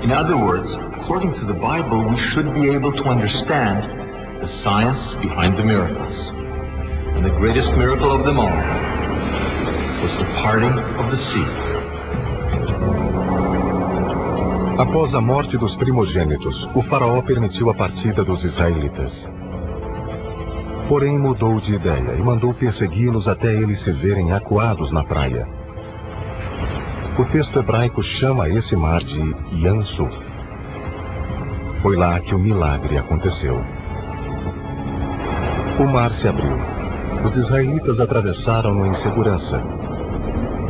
In other words, according to the Bible, we should be able to understand the science behind the miracles. And the greatest miracle of them all was the parting of the sea. Após a morte dos primogênitos, o faraó permitiu a partida dos israelitas. Porém mudou de ideia e mandou persegui-los até eles se verem acuados na praia. O texto hebraico chama esse mar de Yam Suf. Foi lá que o milagre aconteceu. O mar se abriu. Os israelitas atravessaram-no em segurança.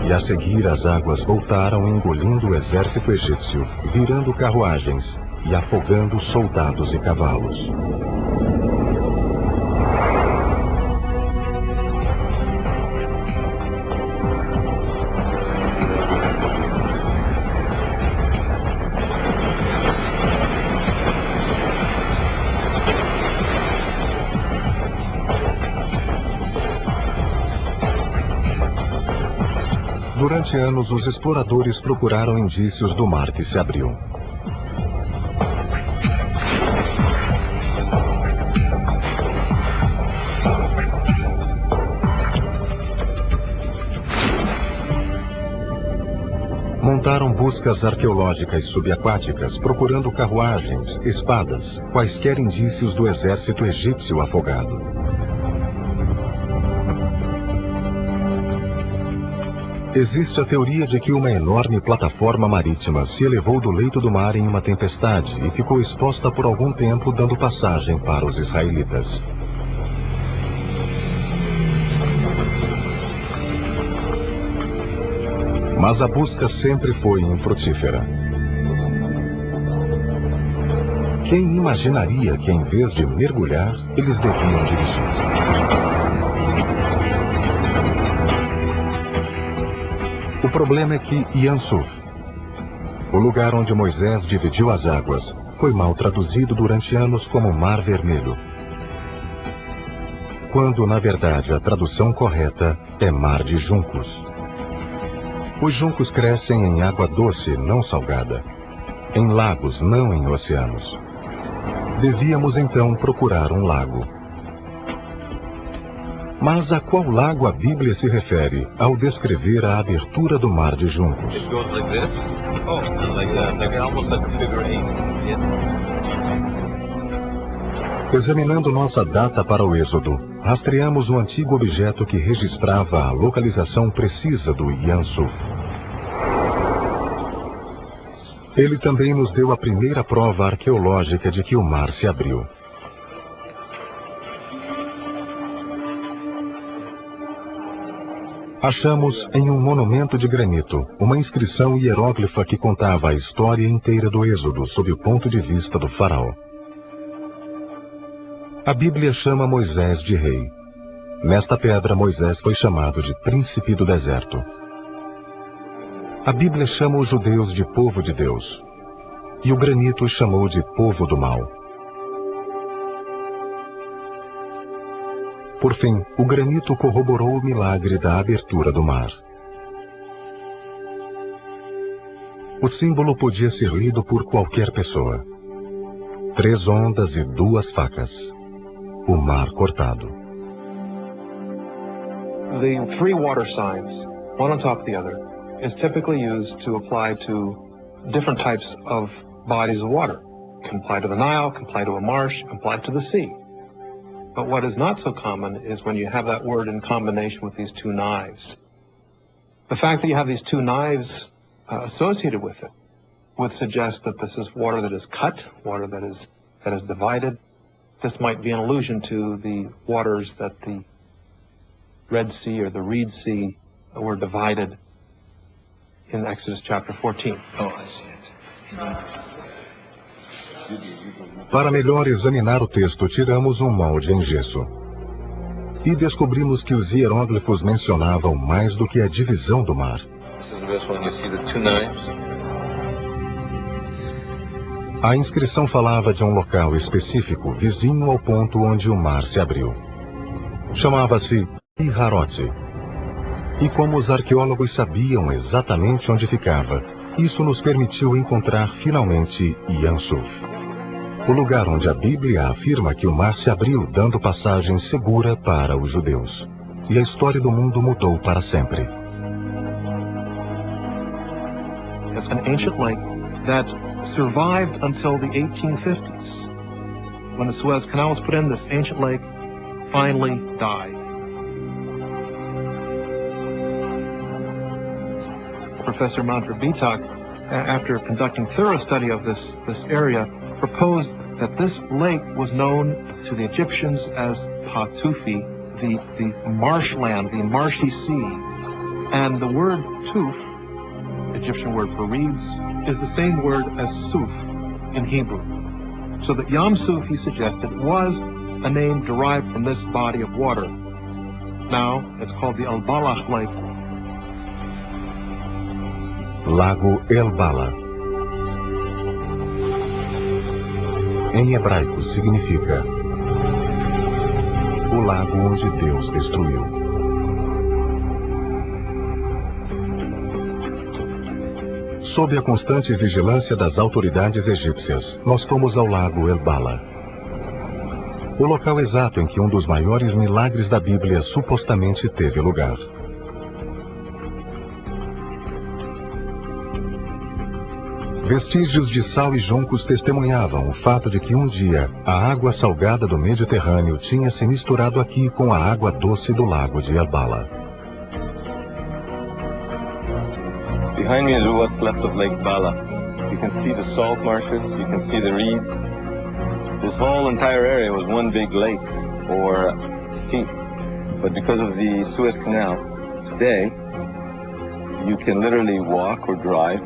E a seguir as águas voltaram engolindo o exército egípcio, virando carruagens e afogando soldados e cavalos. Durante anos, os exploradores procuraram indícios do mar que se abriu. Montaram buscas arqueológicas subaquáticas, procurando carruagens, espadas, quaisquer indícios do exército egípcio afogado. Existe a teoria de que uma enorme plataforma marítima se elevou do leito do mar em uma tempestade e ficou exposta por algum tempo, dando passagem para os israelitas. Mas a busca sempre foi infrutífera. Quem imaginaria que, em vez de mergulhar, eles deviam dirigir? O problema é que Yam Suf, o lugar onde Moisés dividiu as águas, foi mal traduzido durante anos como Mar Vermelho, quando, na verdade, a tradução correta é Mar de Juncos. Os juncos crescem em água doce, não salgada, em lagos, não em oceanos. Devíamos, então, procurar um lago. Mas a qual lago a Bíblia se refere ao descrever a abertura do Mar de Juncos? Examinando nossa data para o Êxodo, rastreamos um antigo objeto que registrava a localização precisa do Yam Suf. Ele também nos deu a primeira prova arqueológica de que o mar se abriu. Achamos em um monumento de granito uma inscrição hieróglifa que contava a história inteira do Êxodo sob o ponto de vista do faraó. A Bíblia chama Moisés de rei. Nesta pedra, Moisés foi chamado de príncipe do deserto. A Bíblia chama os judeus de povo de Deus. E o granito os chamou de povo do mal. Por fim, o granito corroborou o milagre da abertura do mar. O símbolo podia ser lido por qualquer pessoa. 3 ondas e 2 facas. O mar cortado. The 3 water signs, one on top of the other, is typically used to apply to different types of bodies of water. It can apply to the Nile, can apply to a marsh, can apply to the sea. But what is not so common is when you have that word in combination with these 2 knives. The fact that you have these 2 knives associated with it would suggest that this is water that is cut, water that is divided. This might be an allusion to the waters that the Red Sea or the Reed Sea were divided in Exodus chapter 14. Oh, I see it. Para melhor examinar o texto, tiramos um molde em gesso. E descobrimos que os hieróglifos mencionavam mais do que a divisão do mar. A inscrição falava de um local específico, vizinho ao ponto onde o mar se abriu. Chamava-se Piharote. E como os arqueólogos sabiam exatamente onde ficava, Isso nos permitiu encontrar finalmente Yam Suf, o lugar onde a Bíblia afirma que o mar se abriu dando passagem segura para os judeus. E a história do mundo mudou para sempre. It's an ancient lake that survived until the 1850s. When the Suez Canal was put in, this ancient lake finally died. Professor Manfred Bitak, after conducting thorough study of this area, proposed that this lake was known to the Egyptians as Patufi, the marshland, the marshy sea. And the word tuf, Egyptian word for reeds, is the same word as suf in Hebrew. So that Yam Suf, he suggested, was a name derived from this body of water. Now it's called the Al-Balach Lake. Lago El Bala. Em hebraico significa o lago onde Deus destruiu. Sob a constante vigilância das autoridades egípcias, nós fomos ao lago El Bala, o local exato em que um dos maiores milagres da Bíblia supostamente teve lugar. Vestígios de sal e juncos testemunhavam o fato de que um dia a água salgada do Mediterrâneo tinha se misturado aqui com a água doce do lago de El Bala. Behind me is what's left of Lake Bala. You can see the salt marshes, you can see the reeds. This whole entire area was one big lake or sea. But because of the Suez Canal, today you can literally walk or drive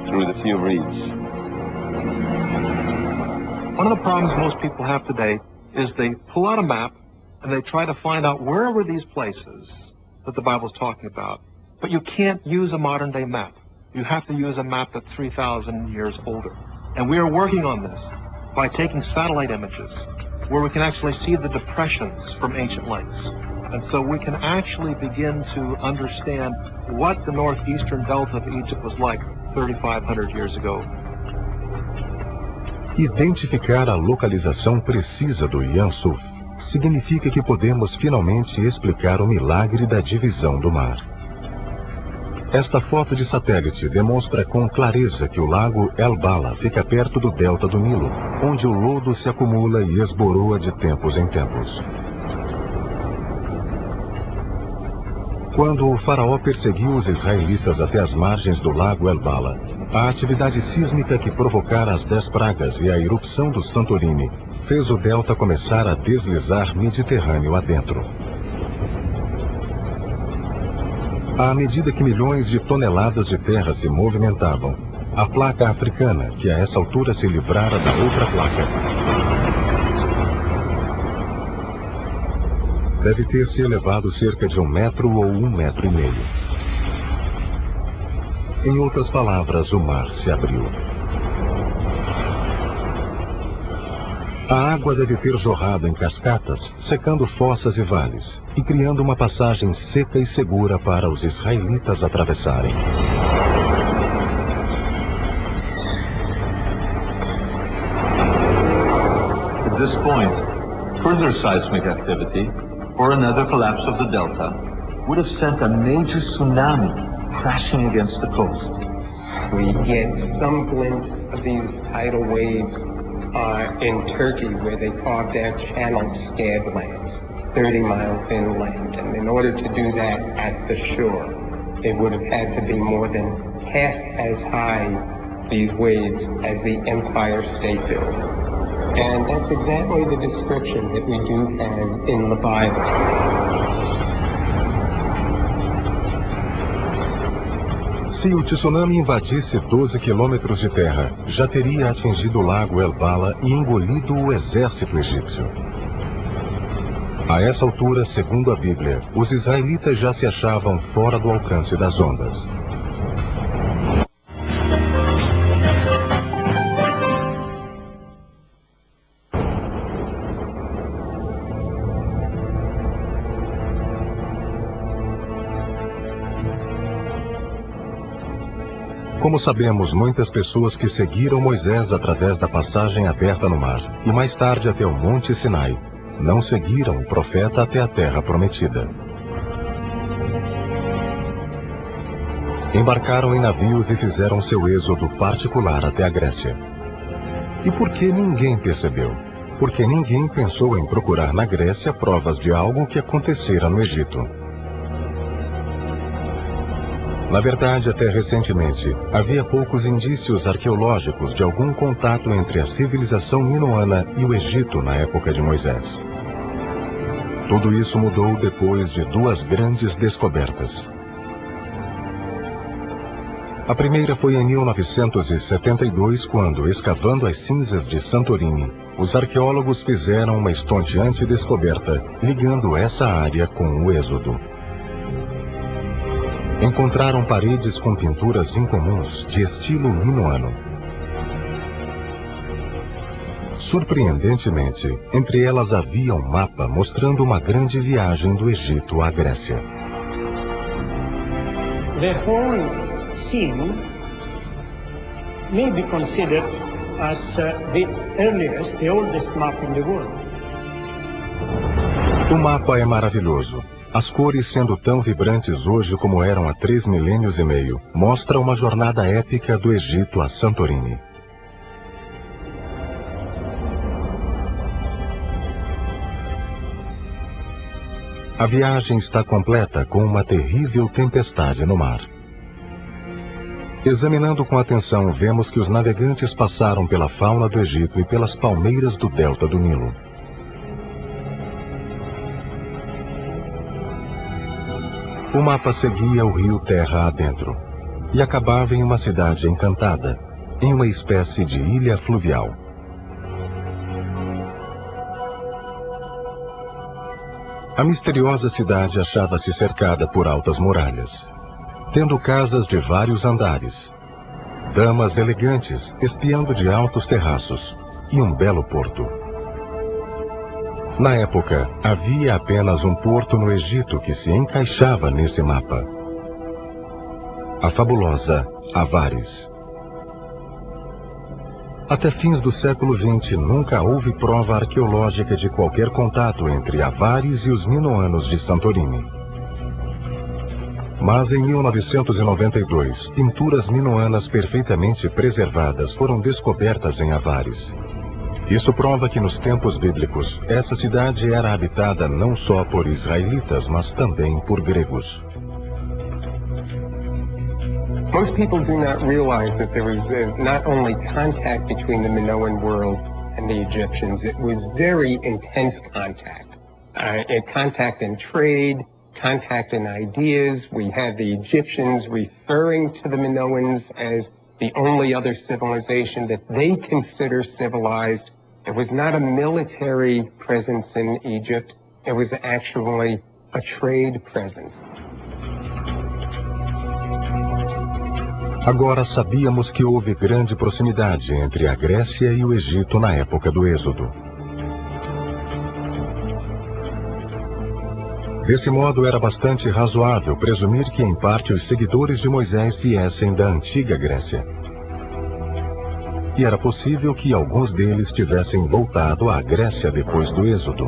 through the sea of reeds. One of the problems most people have today is they pull out a map and they try to find out where were these places that the Bible's talking about. But you can't use a modern day map. You have to use a map that's 3,000 years older. And we are working on this by taking satellite images where we can actually see the depressions from ancient lakes. And so we can actually begin to understand what the northeastern delta of Egypt was like 3,500 years ago. Identificar a localização precisa do Yam Suf significa que podemos finalmente explicar o milagre da divisão do mar. Esta foto de satélite demonstra com clareza que o lago El Bala fica perto do delta do Nilo, onde o lodo se acumula e esboroa de tempos em tempos. Quando o faraó perseguiu os israelitas até as margens do lago El Bala, a atividade sísmica que provocara as 10 pragas e a erupção do Santorini fez o delta começar a deslizar Mediterrâneo adentro. À medida que milhões de toneladas de terra se movimentavam, a placa africana, que a essa altura se livrara da outra placa, deve ter se elevado cerca de 1 metro ou 1,5 metros. Em outras palavras, o mar se abriu. A água deve ter jorrado em cascatas, secando fossas e vales, e criando uma passagem seca e segura para os israelitas atravessarem. At this point, further seismic activity, or another collapse of the delta, would have sent a major tsunami crashing against the coast. We get some glimpse of these tidal waves in Turkey, where they carved out channeled scab lands, 30 miles inland. And in order to do that at the shore, it would have had to be more than half as high, these waves, as the Empire State Building. And that's exactly the description that we do have in the Bible. Se o tsunami invadisse 12 quilômetros de terra, já teria atingido o lago El Bala e engolido o exército egípcio. A essa altura, segundo a Bíblia, os israelitas já se achavam fora do alcance das ondas. Como sabemos, muitas pessoas que seguiram Moisés através da passagem aberta no mar e mais tarde até o Monte Sinai, não seguiram o profeta até a terra prometida. Embarcaram em navios e fizeram seu êxodo particular até a Grécia. E por que ninguém percebeu? Porque ninguém pensou em procurar na Grécia provas de algo que acontecera no Egito. Na verdade, até recentemente, havia poucos indícios arqueológicos de algum contato entre a civilização minoana e o Egito na época de Moisés. Tudo isso mudou depois de duas grandes descobertas. A primeira foi em 1972, quando, escavando as cinzas de Santorini, os arqueólogos fizeram uma estonteante descoberta, ligando essa área com o Êxodo. Encontraram paredes com pinturas incomuns de estilo minoano. Surpreendentemente, entre elas havia um mapa mostrando uma grande viagem do Egito à Grécia. The whole scene may be considered as the earliest, the oldest map in the world. O mapa é maravilhoso. As cores, sendo tão vibrantes hoje como eram há 3 milênios e meio, mostra uma jornada épica do Egito a Santorini. A viagem está completa com uma terrível tempestade no mar. Examinando com atenção, vemos que os navegantes passaram pela fauna do Egito e pelas palmeiras do delta do Nilo. O mapa seguia o rio terra adentro e acabava em uma cidade encantada, em uma espécie de ilha fluvial. A misteriosa cidade achava-se cercada por altas muralhas, tendo casas de vários andares, damas elegantes espiando de altos terraços e um belo porto. Na época, havia apenas um porto no Egito que se encaixava nesse mapa: a fabulosa Avaris. Até fins do século XX, nunca houve prova arqueológica de qualquer contato entre Avaris e os minoanos de Santorini. Mas em 1992, pinturas minoanas perfeitamente preservadas foram descobertas em Avaris. Isso prova que nos tempos bíblicos, essa cidade era habitada não só por israelitas, mas também por gregos. Most people do not realize that there was not only contact between the Minoan world and the Egyptians, it was very intense contact. Contact in trade, contact in ideas. We had the Egyptians referring to the Minoans as the only other civilization that they consider civilized. It was not a military presence in Egypt. It was actually a trade presence. Agora sabíamos que houve grande proximidade entre a Grécia e o Egito na época do Êxodo. Desse modo, era bastante razoável presumir que, em parte, os seguidores de Moisés viessem da antiga Grécia. E era possível que alguns deles tivessem voltado à Grécia depois do Êxodo.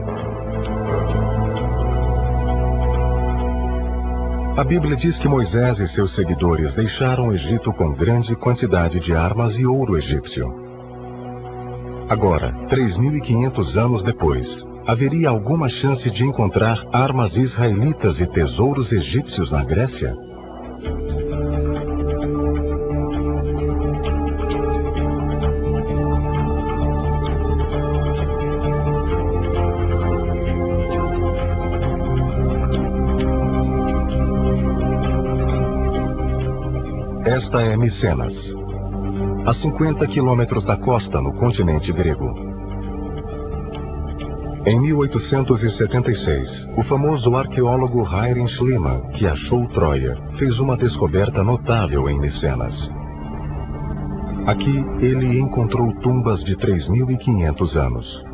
A Bíblia diz que Moisés e seus seguidores deixaram o Egito com grande quantidade de armas e ouro egípcio. Agora, 3.500 anos depois, haveria alguma chance de encontrar armas israelitas e tesouros egípcios na Grécia? Esta é Micenas, a 50 quilômetros da costa no continente grego. Em 1876, o famoso arqueólogo Heinrich Schliemann, que achou Troia, fez uma descoberta notável em Micenas. Aqui, ele encontrou tumbas de 3.500 anos.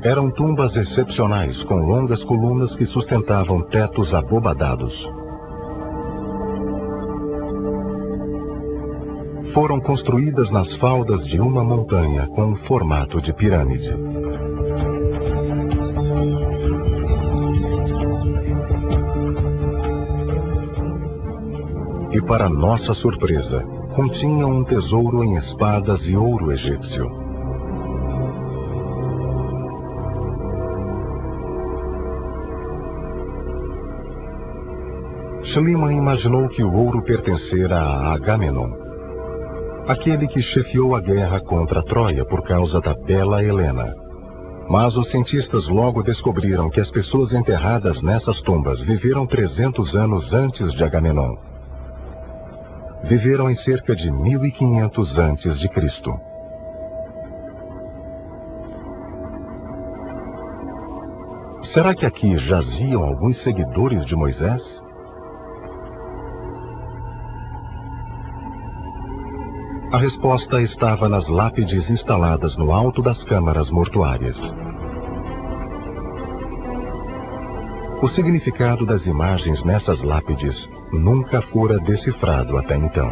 Eram tumbas excepcionais, com longas colunas que sustentavam tetos abobadados. foram construídas nas faldas de uma montanha com um formato de pirâmide. E para nossa surpresa, continham um tesouro em espadas e ouro egípcio. Schliemann imaginou que o ouro pertencera a Agamenon, aquele que chefiou a guerra contra Troia por causa da bela Helena. Mas os cientistas logo descobriram que as pessoas enterradas nessas tumbas viveram 300 anos antes de Agamenon. Viveram em cerca de 1500 antes de Cristo. Será que aqui jaziam alguns seguidores de Moisés? A resposta estava nas lápides instaladas no alto das câmaras mortuárias. O significado das imagens nessas lápides nunca fora decifrado até então.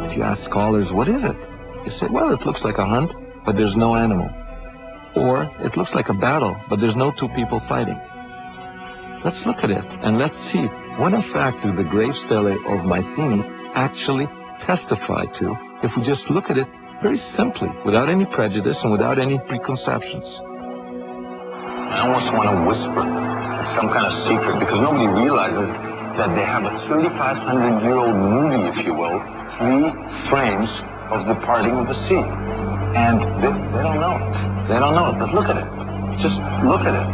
If you ask scholars, what is it? They say, well, it looks like a hunt, but there's no animal. Or, it looks like a battle, but there's no two people fighting. Let's look at it, and let's see what in fact do the grave stelae of Mycenae actually testify to if we just look at it very simply, without any prejudice and without any preconceptions. I almost want to whisper some kind of secret, because nobody realizes that they have a 3,500-year-old movie, if you will, 3 frames of the parting of the sea. And they don't know it. They don't know it, but look at it. Just look at it.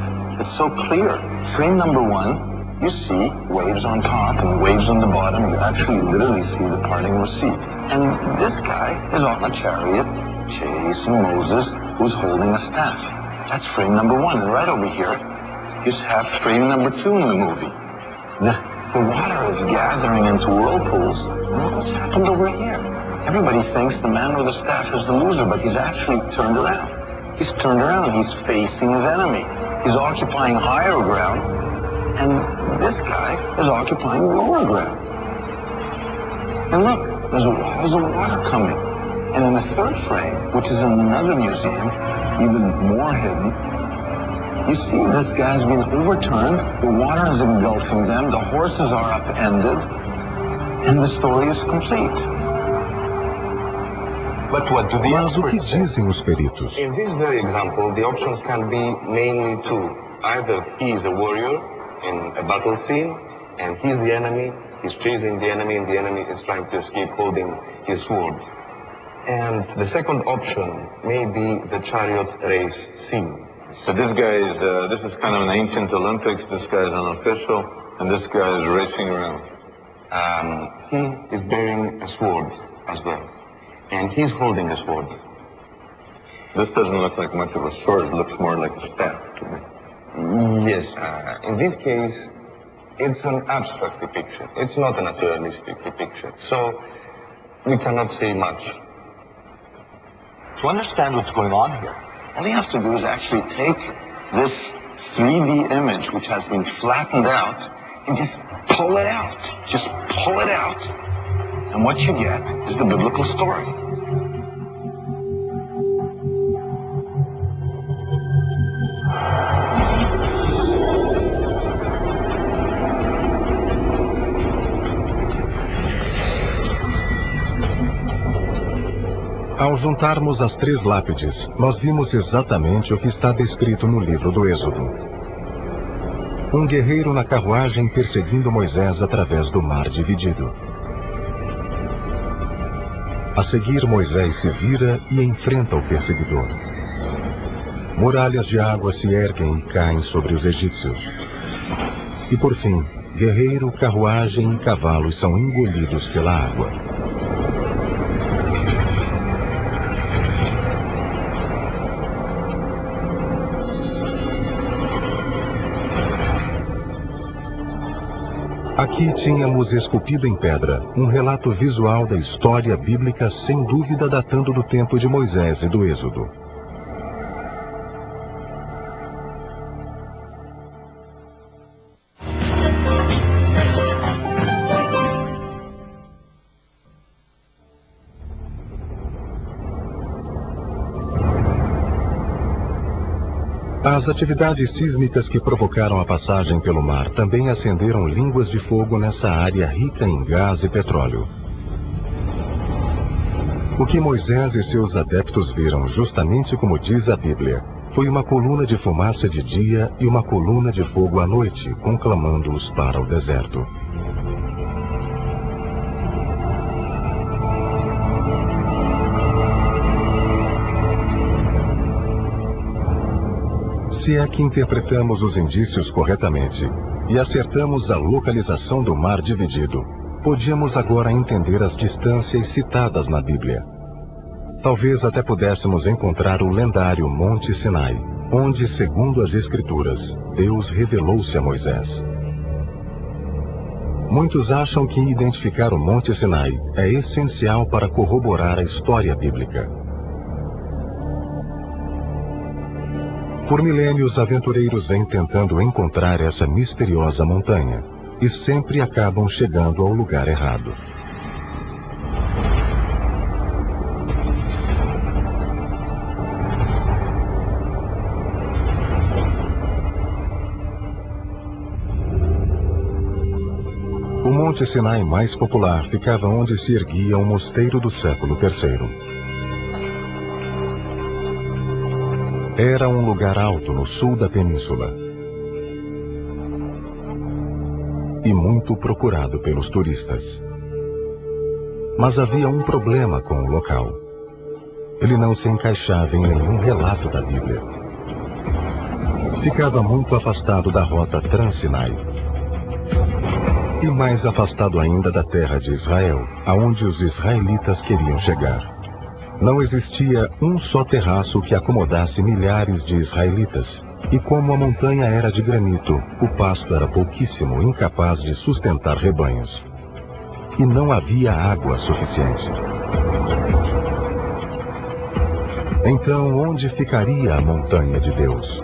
It's so clear. Frame number 1, you see waves on top and waves on the bottom. You actually literally see the parting of the sea. And this guy is on a chariot chasing Moses, who's holding a staff. That's frame number 1. And right over here, you have frame number 2 in the movie. The water is gathering into whirlpools. And look what's happened over here. Everybody thinks the man with the staff is the loser, but he's actually turned around. He's turned around. He's facing his enemy. He's occupying higher ground, and this guy is occupying lower ground. And look, there's walls of water coming. And in the 3rd frame, which is in another museum, even more hidden, you see this guy's been overturned, the water is engulfing them, the horses are upended, and the story is complete. But what do the Mas o que dizem os peritos? In this very example, the options can be mainly 2. Either he is a warrior in a battle scene, and he's the enemy, he's chasing the enemy, and the enemy is trying to escape holding his sword. And the second option may be the chariot race scene. So this guy is, this is kind of an ancient Olympics, this guy is unofficial, and this guy is racing around. He is bearing a sword as well. And he's holding a sword. This doesn't look like much of a sword, it looks more like a staff to me. Yes, in this case, it's an abstract depiction. It's not a naturalistic depiction. So, we cannot say much. To understand what's going on here, all you have to do is actually take this 3D image, which has been flattened out, and just pull it out. Just pull it out. And what you get is the biblical story. Ao juntarmos as 3 lápides, nós vimos exatamente o que está descrito no livro do Êxodo. Um guerreiro na carruagem perseguindo Moisés através do mar dividido. A seguir, Moisés se vira e enfrenta o perseguidor. Muralhas de água se erguem e caem sobre os egípcios. E por fim, guerreiro, carruagem e cavalos são engolidos pela água. Aqui tínhamos esculpido em pedra um relato visual da história bíblica, sem dúvida datando do tempo de Moisés e do Êxodo. As atividades sísmicas que provocaram a passagem pelo mar também acenderam línguas de fogo nessa área rica em gás e petróleo. O que Moisés e seus adeptos viram, justamente como diz a Bíblia, foi uma coluna de fumaça de dia e uma coluna de fogo à noite, conclamando-os para o deserto. Se é que interpretamos os indícios corretamente e acertamos a localização do mar dividido, podíamos agora entender as distâncias citadas na Bíblia. Talvez até pudéssemos encontrar o lendário Monte Sinai, onde, segundo as Escrituras, Deus revelou-se a Moisés. Muitos acham que identificar o Monte Sinai é essencial para corroborar a história bíblica. Por milênios, aventureiros vêm tentando encontrar essa misteriosa montanha e sempre acabam chegando ao lugar errado. O Monte Sinai mais popular ficava onde se erguia o mosteiro do século III. Era um lugar alto no sul da península e muito procurado pelos turistas. Mas havia um problema com o local. Ele não se encaixava em nenhum relato da Bíblia. Ficava muito afastado da rota Trans-Sinai e mais afastado ainda da terra de Israel, aonde os israelitas queriam chegar. Não existia um só terraço que acomodasse milhares de israelitas, e como a montanha era de granito, o pasto era pouquíssimo, incapaz de sustentar rebanhos. E não havia água suficiente. Então, onde ficaria a montanha de Deus?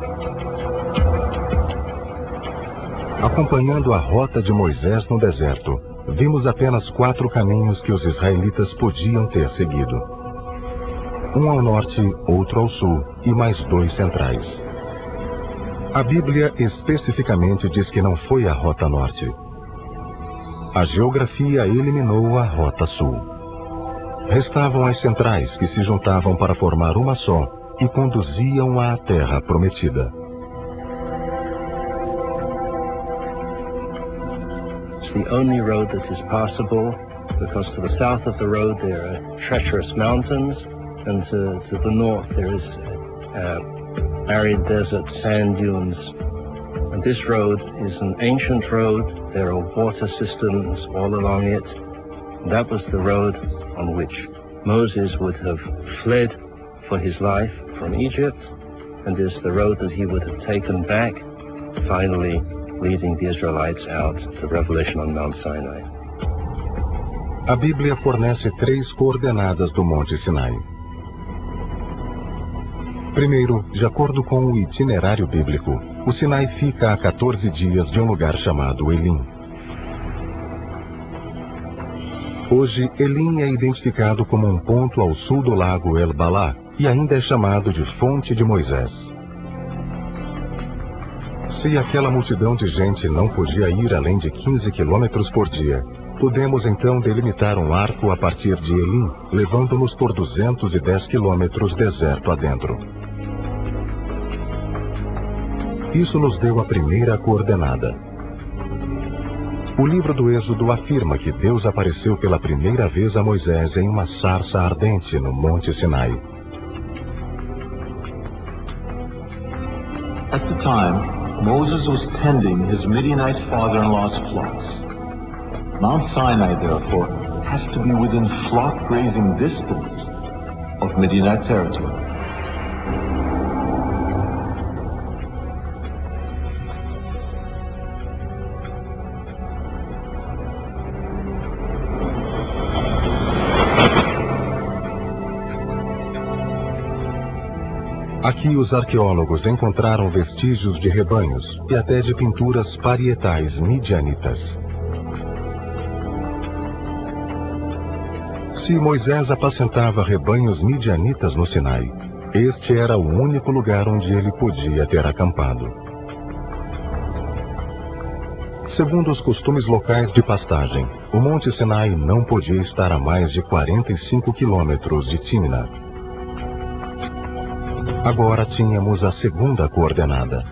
Acompanhando a rota de Moisés no deserto, vimos apenas 4 caminhos que os israelitas podiam ter seguido. Um ao norte, outro ao sul e mais 2 centrais. A Bíblia especificamente diz que não foi a rota norte. A geografia eliminou a rota sul. Restavam as centrais que se juntavam para formar uma só e conduziam à terra prometida. It's the only road that is passable because to the south of the road there are treacherous mountains. And to the north there is arid desert, sand dunes. And this road is an ancient road. There are water systems all along it. And that was the road on which Moses would have fled for his life from Egypt, and is the road that he would have taken back, finally leading the Israelites out to Revelation on Mount Sinai. A Bíblia fornece 3 coordenadas do Monte Sinai. Primeiro, de acordo com o itinerário bíblico, o Sinai fica a 14 dias de um lugar chamado Elim. Hoje, Elim é identificado como um ponto ao sul do lago El-Balá e ainda é chamado de Fonte de Moisés. Se aquela multidão de gente não podia ir além de 15 quilômetros por dia, podemos então delimitar um arco a partir de Elim, levando-nos por 210 quilômetros deserto adentro. Isso nos deu a primeira coordenada. O livro do Êxodo afirma que Deus apareceu pela primeira vez a Moisés em uma sarça ardente no Monte Sinai. At the time, Moses was tending his Midianite father-in-law's flocks. Mount Sinai, therefore, has to be within flock grazing distance of Midianite territory. Aqui os arqueólogos encontraram vestígios de rebanhos e até de pinturas parietais midianitas. Se Moisés apacentava rebanhos midianitas no Sinai, Este era o único lugar onde ele podia ter acampado. Segundo os costumes locais de pastagem, o Monte Sinai não podia estar a mais de 45 quilômetros de Timna. Agora tínhamos a segunda coordenada.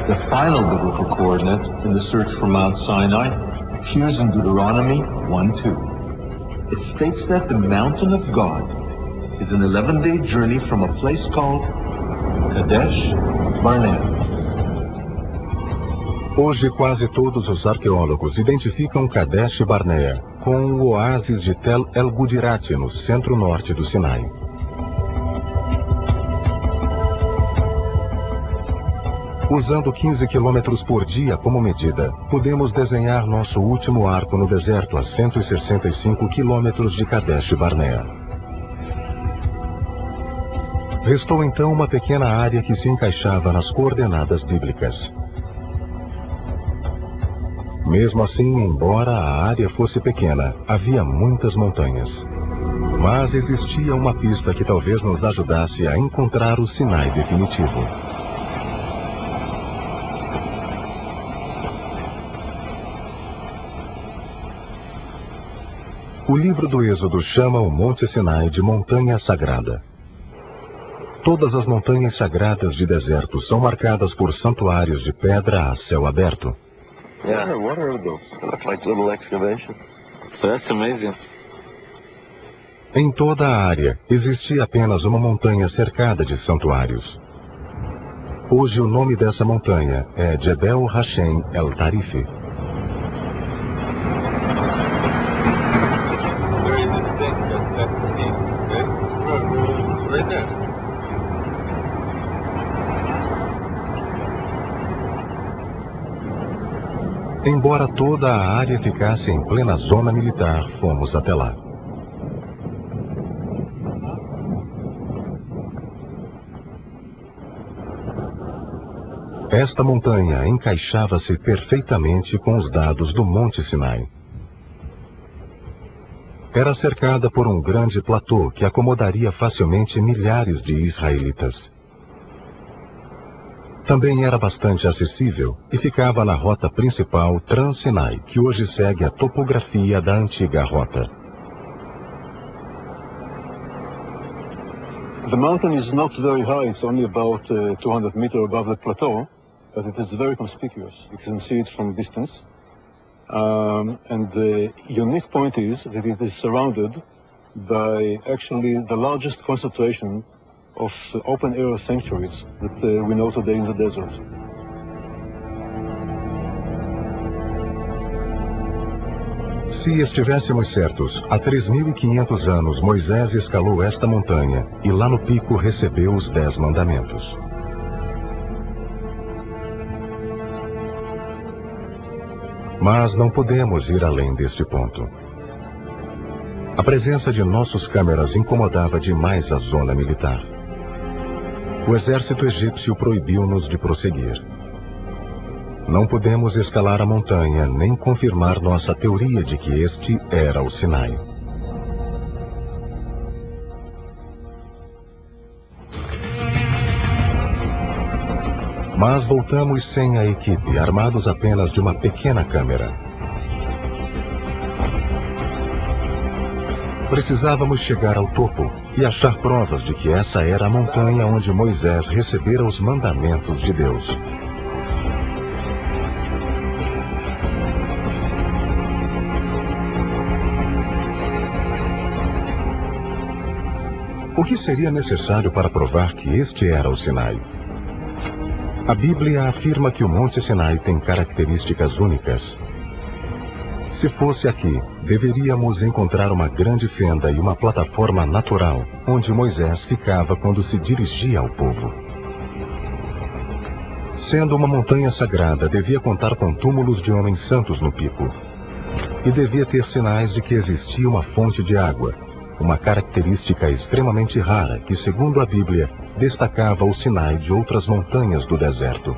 The final biblical coordinate in the search for Mount Sinai appears in Deuteronomy 1:2. It states that the mountain of God is an 11-day journey from a place called Kadesh Barnea. Hoje quase todos os arqueólogos identificam Kadesh Barnea com o oásis de Tel El-Gudirat no centro-norte do Sinai. Usando 15 quilômetros por dia como medida, podemos desenhar nosso último arco no deserto a 165 quilômetros de Kadesh Barnea. Restou então uma pequena área que se encaixava nas coordenadas bíblicas. Mesmo assim, embora a área fosse pequena, havia muitas montanhas. Mas existia uma pista que talvez nos ajudasse a encontrar o Sinai definitivo. O livro do Êxodo chama o Monte Sinai de Montanha Sagrada. Todas as montanhas sagradas de deserto são marcadas por santuários de pedra a céu aberto. Yeah, what are those? They look like little excavations. That's amazing. Em toda a área, existia apenas uma montanha cercada de santuários. Hoje o nome dessa montanha é Jebel Hashem El Tarif. Embora toda a área ficasse em plena zona militar, fomos até lá. Esta montanha encaixava-se perfeitamente com os dados do Monte Sinai. Era cercada por um grande platô que acomodaria facilmente milhares de israelitas. Também era bastante acessível e ficava na rota principal Trans-Sinai, que hoje segue a topografia da antiga rota. The mountain is not very high, it's only about 200 meters above the plateau, but it is very conspicuous. You can see it from a distance. And the unique point is that it is surrounded by actually the largest concentration of open-air sanctuaries that we know today in the desert. Se estivéssemos certos, há 3.500 anos Moisés escalou esta montanha e lá no pico recebeu os 10 mandamentos. Mas não podemos ir além deste ponto. A presença de nossos câmeras incomodava demais a zona militar. O exército egípcio proibiu-nos de prosseguir. Não podemos escalar a montanha nem confirmar nossa teoria de que este era o Sinai. Mas voltamos sem a equipe, armados apenas de uma pequena câmera. Precisávamos chegar ao topo e achar provas de que essa era a montanha onde Moisés recebera os mandamentos de Deus. O que seria necessário para provar que este era o Sinai? A Bíblia afirma que o Monte Sinai tem características únicas. Se fosse aqui, deveríamos encontrar uma grande fenda e uma plataforma natural, onde Moisés ficava quando se dirigia ao povo. Sendo uma montanha sagrada, devia contar com túmulos de homens santos no pico. E devia ter sinais de que existia uma fonte de água, uma característica extremamente rara que, segundo a Bíblia, destacava o Sinai de outras montanhas do deserto.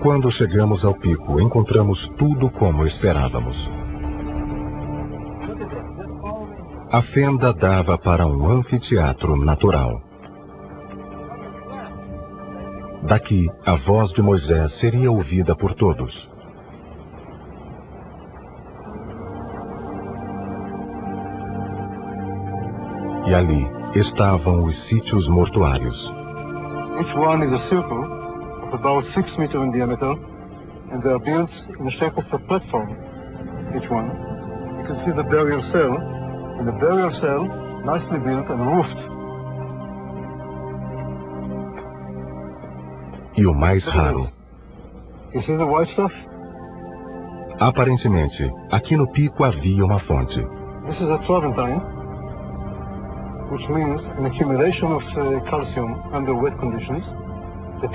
Quando chegamos ao pico, encontramos tudo como esperávamos. A fenda dava para um anfiteatro natural. Daqui, a voz de Moisés seria ouvida por todos. E ali estavam os sítios mortuários. Each one is a circle of about 6 meters in diameter, and they are built in the shape of a platform, each one. You can see the burial cell, and the burial cell nicely built and roofed. E o mais raro. You see the white stuff? Aparentemente, aqui no pico havia uma fonte. This is a Traventine, which means an accumulation of calcium under wet conditions that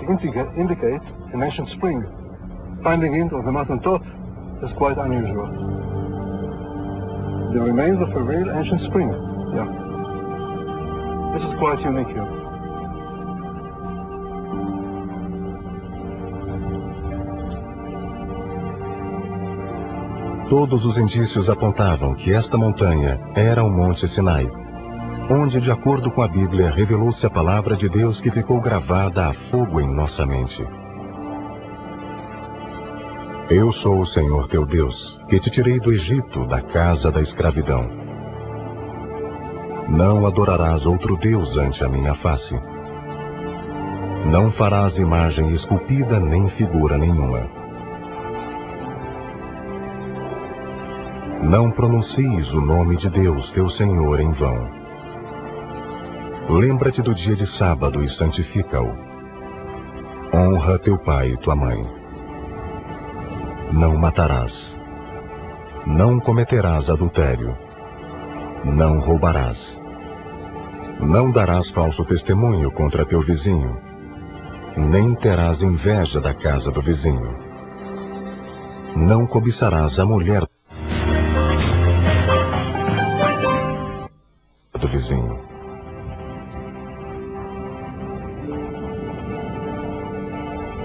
indicate an ancient spring. Finding it on the mountain top is quite unusual. The remains of a real ancient spring. Yeah. This is quite unique here. Todos os indícios apontavam que esta montanha era o Monte Sinai, onde, de acordo com a Bíblia, revelou-se a palavra de Deus que ficou gravada a fogo em nossa mente. Eu sou o Senhor teu Deus, que te tirei do Egito, da casa da escravidão. Não adorarás outro Deus ante a minha face. Não farás imagem esculpida nem figura nenhuma. Não pronuncies o nome de Deus, teu Senhor, em vão. Lembra-te do dia de sábado e santifica-o. Honra teu pai e tua mãe. Não matarás. Não cometerás adultério. Não roubarás. Não darás falso testemunho contra teu vizinho. Nem terás inveja da casa do vizinho. Não cobiçarás a mulher do vizinho.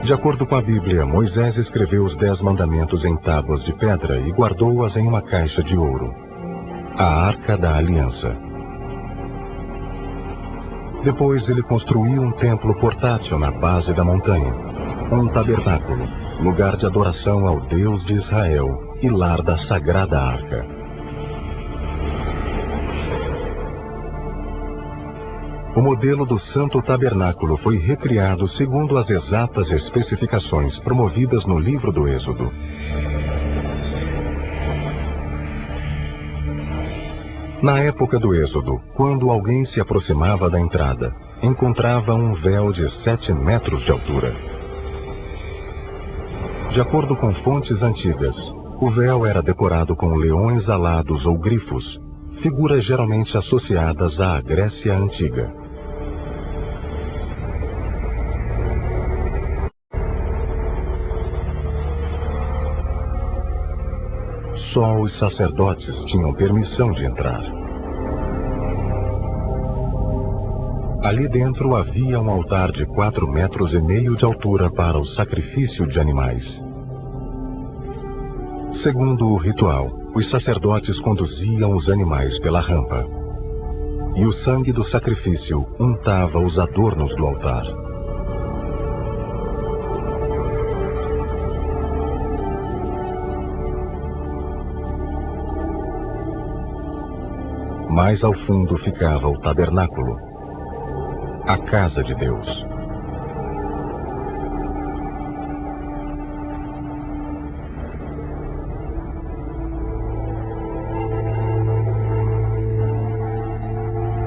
De acordo com a Bíblia, Moisés escreveu os 10 mandamentos em tábuas de pedra e guardou-as em uma caixa de ouro, a Arca da Aliança. Depois ele construiu um templo portátil na base da montanha, um tabernáculo, lugar de adoração ao Deus de Israel e lar da Sagrada Arca. O modelo do Santo Tabernáculo foi recriado segundo as exatas especificações promovidas no livro do Êxodo. Na época do Êxodo, quando alguém se aproximava da entrada, encontrava um véu de 7 metros de altura. De acordo com fontes antigas, o véu era decorado com leões alados ou grifos, figuras geralmente associadas à Grécia Antiga. Só os sacerdotes tinham permissão de entrar. Ali dentro havia um altar de 4,5 metros de altura para o sacrifício de animais. Segundo o ritual, os sacerdotes conduziam os animais pela rampa. E o sangue do sacrifício untava os adornos do altar. Mais ao fundo ficava o tabernáculo, a casa de Deus.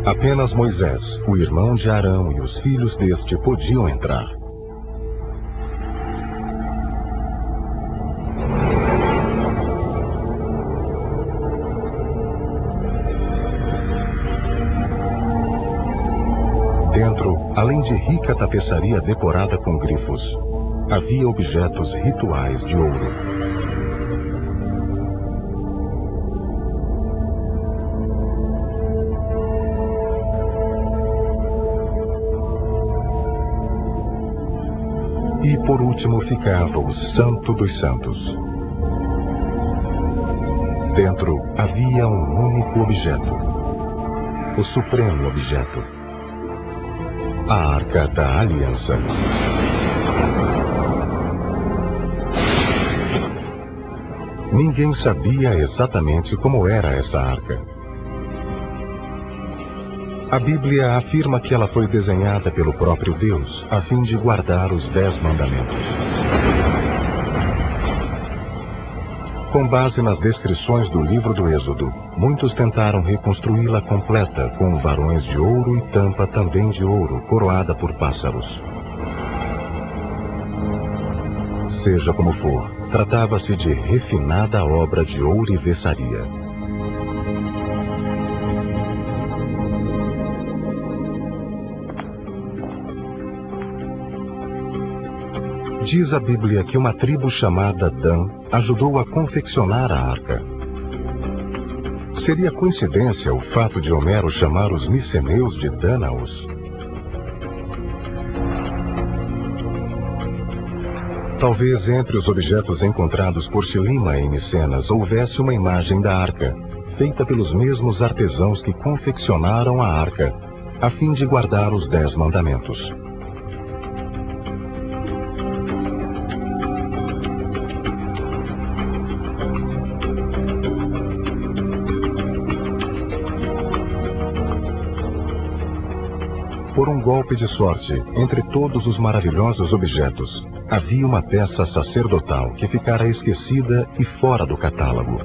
Apenas Moisés, o irmão de Arão e os filhos deste podiam entrar. Dentro, além de rica tapeçaria decorada com grifos, havia objetos rituais de ouro. E por último ficava o Santo dos Santos. Dentro havia um único objeto: o supremo objeto. A Arca da Aliança. Ninguém sabia exatamente como era essa arca. A Bíblia afirma que ela foi desenhada pelo próprio Deus, a fim de guardar os 10 mandamentos. Com base nas descrições do livro do Êxodo, muitos tentaram reconstruí-la completa, com varões de ouro e tampa também de ouro, coroada por pássaros. Seja como for, tratava-se de refinada obra de ourivesaria. Diz a Bíblia que uma tribo chamada Dan ajudou a confeccionar a arca. Seria coincidência o fato de Homero chamar os miceneus de Dânaos? Talvez entre os objetos encontrados por Chilima em Micenas houvesse uma imagem da arca, feita pelos mesmos artesãos que confeccionaram a arca, a fim de guardar os 10 mandamentos. Por um golpe de sorte, entre todos os maravilhosos objetos, havia uma peça sacerdotal que ficara esquecida e fora do catálogo.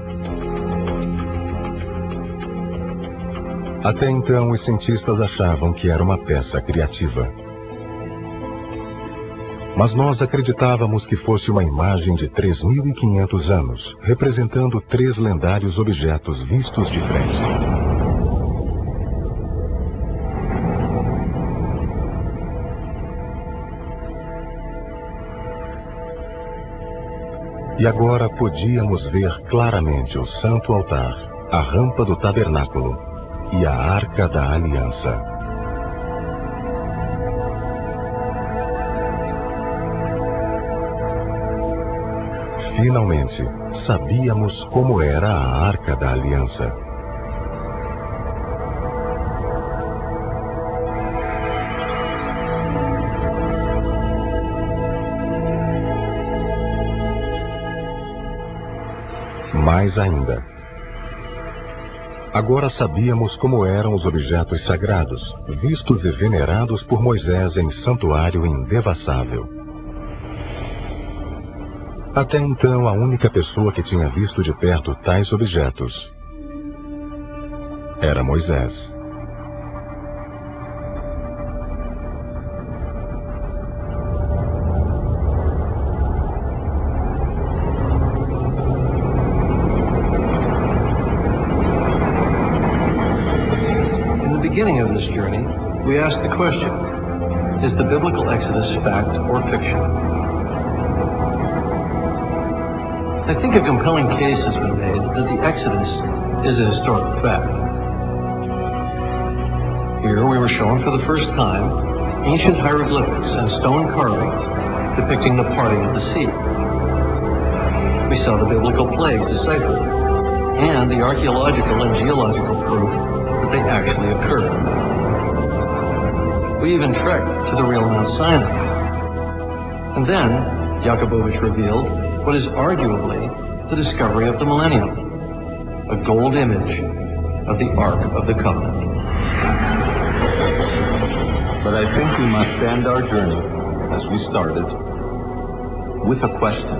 Até então, os cientistas achavam que era uma peça criativa. Mas nós acreditávamos que fosse uma imagem de 3.500 anos, representando 3 lendários objetos vistos de frente. E agora podíamos ver claramente o santo altar, a rampa do tabernáculo e a Arca da Aliança. Finalmente, sabíamos como era a Arca da Aliança. Mais ainda. Agora sabíamos como eram os objetos sagrados, vistos e venerados por Moisés em santuário indevassável. Até então, a única pessoa que tinha visto de perto tais objetos era Moisés. Beginning of this journey, we asked the question, is the biblical Exodus fact or fiction? I think a compelling case has been made that the Exodus is a historical fact. Here we were shown for the first time ancient hieroglyphics and stone carvings depicting the parting of the sea. We saw the biblical plagues deciphered and the archaeological and geological proof that they actually occurred. We even trekked to the real Mount Sinai. And then, Jakubowicz revealed what is arguably the discovery of the millennium, a gold image of the Ark of the Covenant. But I think we must end our journey, as we started, with a question.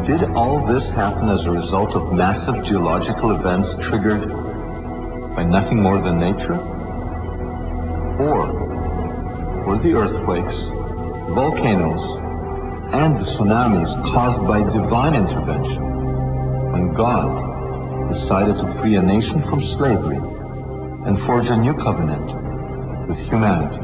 Did all this happen as a result of massive geological events triggered by nothing more than nature? Or were the earthquakes, volcanoes, and the tsunamis caused by divine intervention when God decided to free a nation from slavery and forge a new covenant with humanity?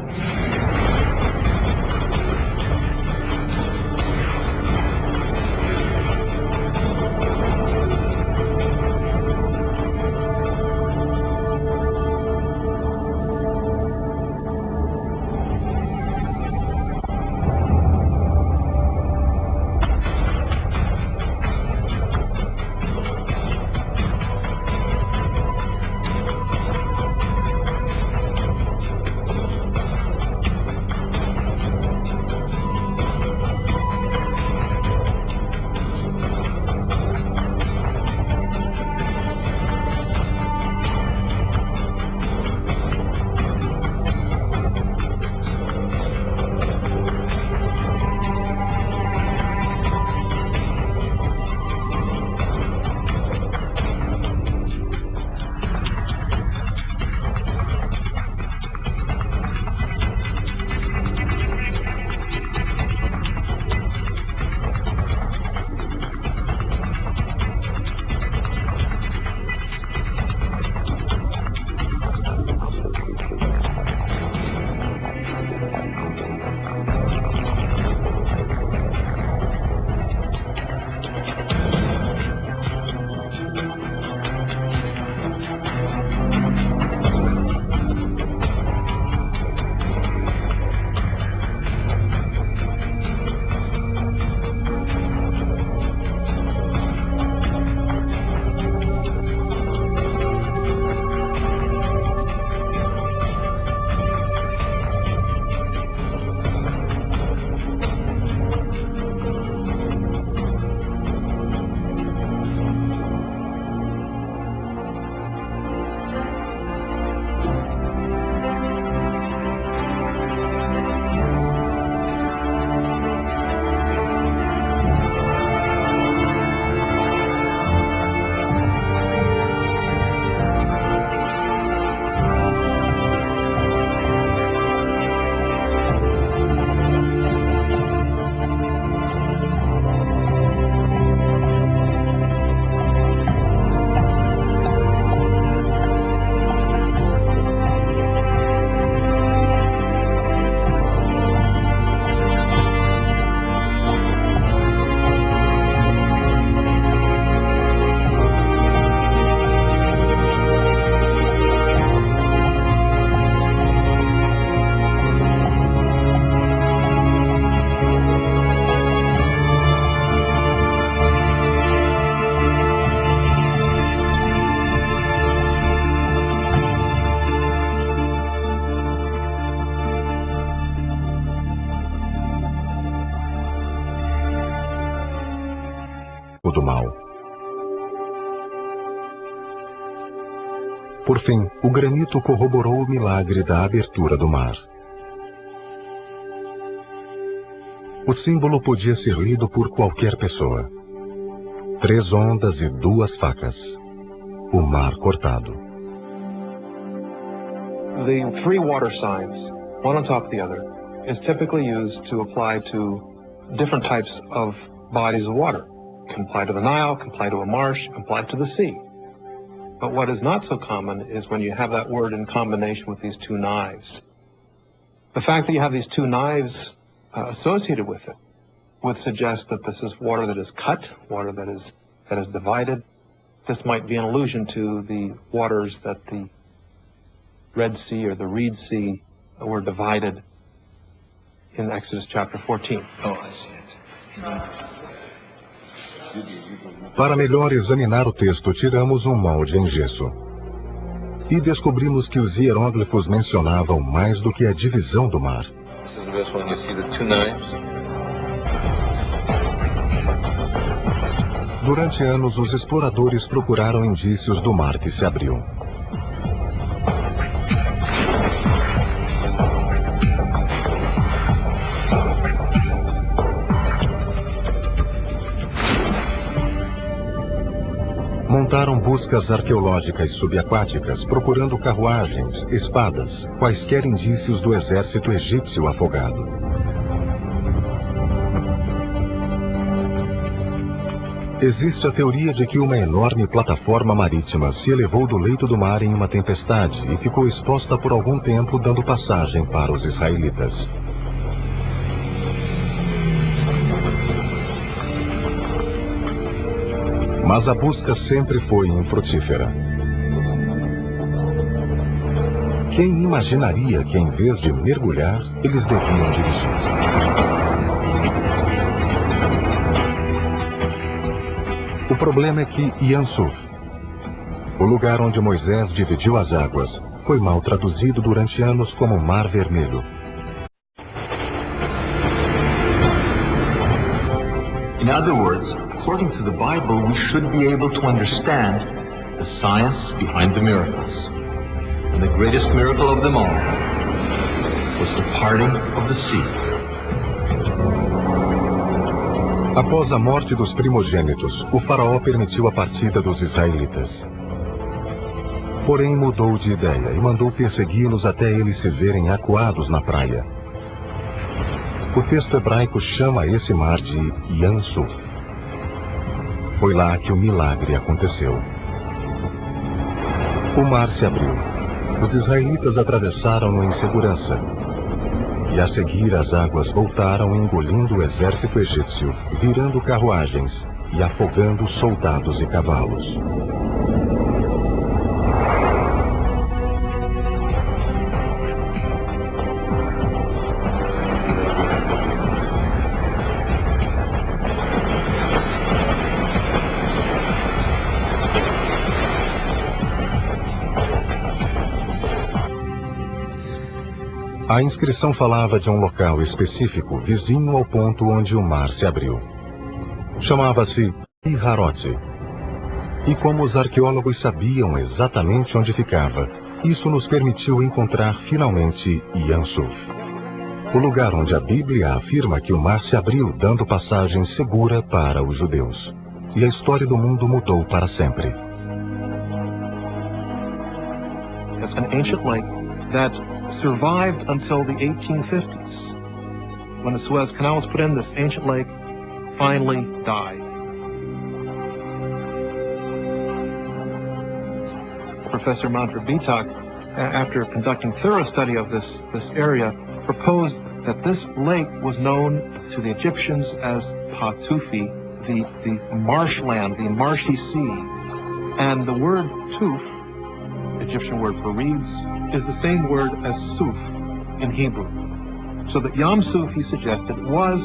do mal. Por fim, o granito corroborou o milagre da abertura do mar. O símbolo podia ser lido por qualquer pessoa. 3 ondas e 2 facas. O mar cortado. The 3 water signs, one on top of the other, is typically used to apply to different types of bodies of water. It can apply to the Nile, can apply to a marsh, can apply to the sea. But what is not so common is when you have that word in combination with these 2 knives. The fact that you have these 2 knives associated with it would suggest that this is water that is cut, water that is divided. This might be an allusion to the waters that the Red Sea or the Reed Sea were divided in Exodus chapter 14. Oh, I see it. Para melhor examinar o texto, tiramos um molde em gesso. E descobrimos que os hieróglifos mencionavam mais do que a divisão do mar. Durante anos, os exploradores procuraram indícios do mar que se abriu. Montaram buscas arqueológicas subaquáticas, procurando carruagens, espadas, quaisquer indícios do exército egípcio afogado. Existe a teoria de que uma enorme plataforma marítima se elevou do leito do mar em uma tempestade e ficou exposta por algum tempo, dando passagem para os israelitas. Mas a busca sempre foi infrutífera. Quem imaginaria que, em vez de mergulhar, eles deviam dirigir? O problema é que Yansuf, o lugar onde Moisés dividiu as águas, foi mal traduzido durante anos como Mar Vermelho. In other words, according to the Bible, we should be able to understand the science behind the miracles. And the greatest miracle of them all was the parting of the sea. Após a morte dos primogênitos, o faraó permitiu a partida dos israelitas. Porém, mudou de ideia e mandou persegui-los até eles se verem acuados na praia. O texto hebraico chama esse mar de Yansuf. Foi lá que o milagre aconteceu. O mar se abriu. Os israelitas atravessaram-no em segurança. E a seguir as águas voltaram, engolindo o exército egípcio, virando carruagens e afogando soldados e cavalos. A inscrição falava de um local específico, vizinho ao ponto onde o mar se abriu. Chamava-se Piharote. E como os arqueólogos sabiam exatamente onde ficava, isso nos permitiu encontrar finalmente Yansuf, o lugar onde a Bíblia afirma que o mar se abriu, dando passagem segura para os judeus. E a história do mundo mudou para sempre. It's an ancient lake that survived until the 1850s. When the Suez Canal was put in, this ancient lake finally died. Professor Manfred Vitak, after conducting thorough study of this area, proposed that this lake was known to the Egyptians as Patufi, the marshland, the marshy sea. And the word tuf, Egyptian word for reeds, is the same word as Suf in Hebrew. So that Yam Suf, he suggested, was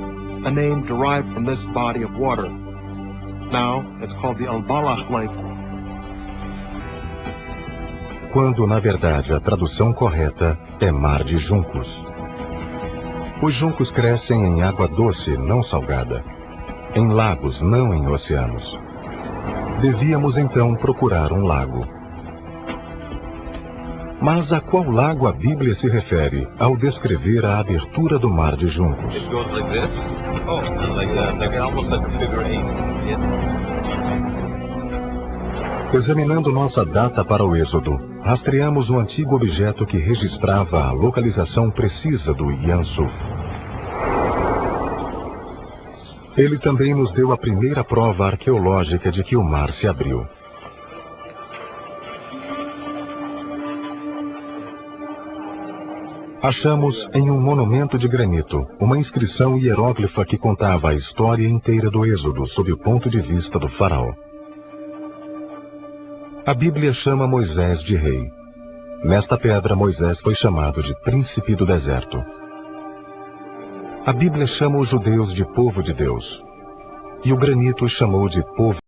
a name derived from this body of water. Now, it's called the Al-Balach Lake. Quando, na verdade, a tradução correta é Mar de Juncos. Os juncos crescem em água doce, não salgada. em lagos, não em oceanos. Devíamos então procurar um lago. Mas a qual lago a Bíblia se refere ao descrever a abertura do Mar de Juncos? It goes like this. Oh, like almost like a figure eight. Examinando nossa data para o Êxodo, rastreamos um antigo objeto que registrava a localização precisa do Yam Suf. Ele também nos deu a primeira prova arqueológica de que o mar se abriu. Achamos em um monumento de granito uma inscrição hieróglifa que contava a história inteira do Êxodo sob o ponto de vista do faraó. A Bíblia chama Moisés de rei. Nesta pedra, Moisés foi chamado de príncipe do deserto. A Bíblia chama os judeus de povo de Deus, e o granito os chamou de povo